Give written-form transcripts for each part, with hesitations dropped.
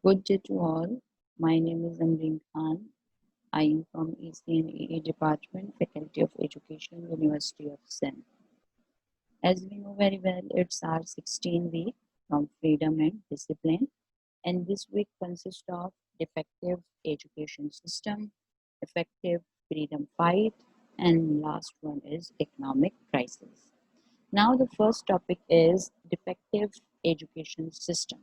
Good day to all. My name is Amreen Khan. I am from ECNEE Department, Faculty of Education, University of Sindh. As we know very well, it's our 16th week from freedom and discipline, and this week consists of defective education system, effective freedom fight, and last one is economic crisis. Now, the first topic is defective education system.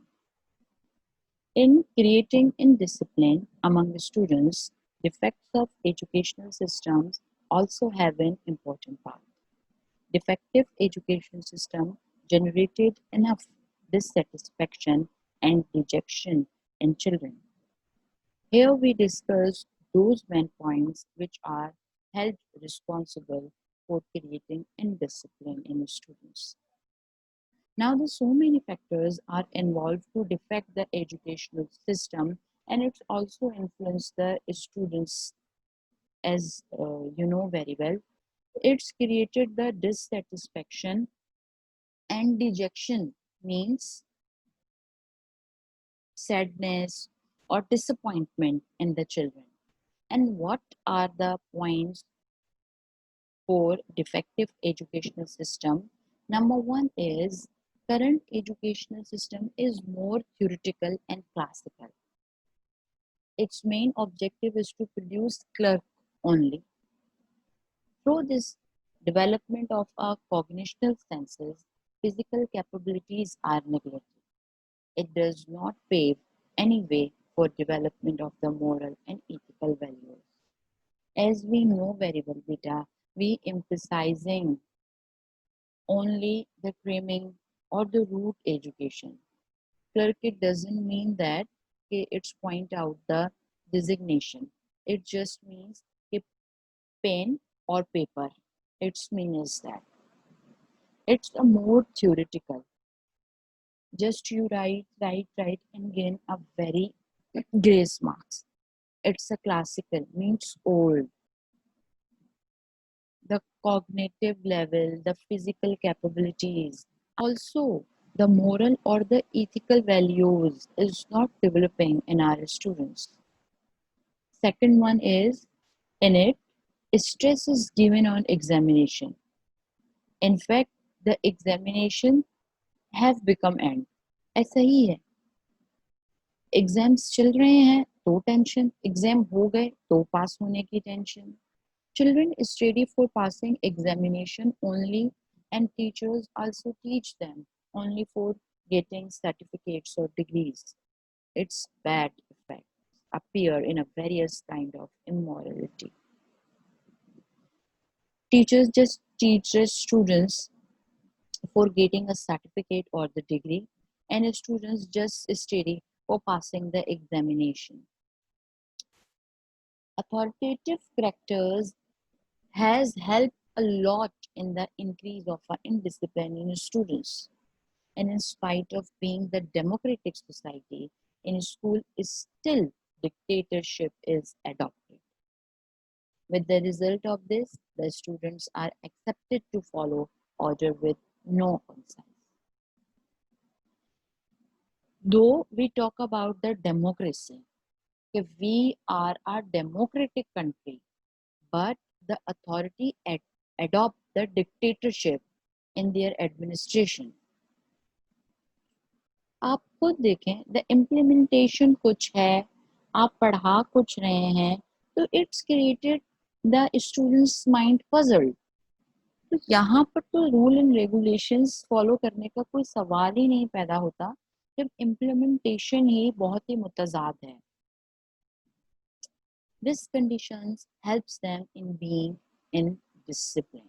In creating indiscipline among the students, defects of educational systems also have an important part. Defective education system generated enough dissatisfaction and dejection in children. Here we discuss those main points which are held responsible for creating indiscipline in students. Now, there's so many factors are involved to defect the educational system, and it's also influenced the students, as you know very well. It's created the dissatisfaction and dejection, means sadness or disappointment in the children. And what are the points for defective educational system? Number one is current educational system is more theoretical and classical. Its main objective is to produce clerk only. Through this development of our cognitive senses, physical capabilities are neglected. It does not pave any way for development of the moral and ethical values. As we know very well, beta, we emphasizing only the cramming or the root education. Clerk, it doesn't mean that it's point out the designation. It just means a pen or paper. Its mean is that. It's a more theoretical. Just you write, and gain a very grace marks. It's a classical, means old. The cognitive level, the physical capabilities, also the moral or the ethical values is not developing in our students. Second one is in it, stress is given on examination. In fact, the examination have become end. ऐसा ही है. Exams चल रहे हैं तो tension, exam हो गए तो पास होने की tension. Children study for passing examination only, and teachers also teach them only for getting certificates or degrees. Its bad effects appear in a various kind of immorality. Teachers just teach their students for getting a certificate or the degree, and students just study for passing the examination. Authoritative characters has helped a lot in the increase of indiscipline in students. And in spite of being the democratic society, in school is still dictatorship is adopted. With the result of this, the students are accepted to follow order with no conscience. Though we talk about the democracy, if we are a democratic country, but the authority adopt the dictatorship in their administration. आप खुद देखें, the implementation कुछ है, आप पढ़ा कुछ रहे हैं, तो it's created the students mind puzzled. तो यहाँ पर तो रूल एंड रेगुलेशंस फॉलो करने का कोई सवाल ही नहीं पैदा होता जब इम्प्लीमेंटेशन ही बहुत ही मुतजाद है. This conditions helps them in being in discipline.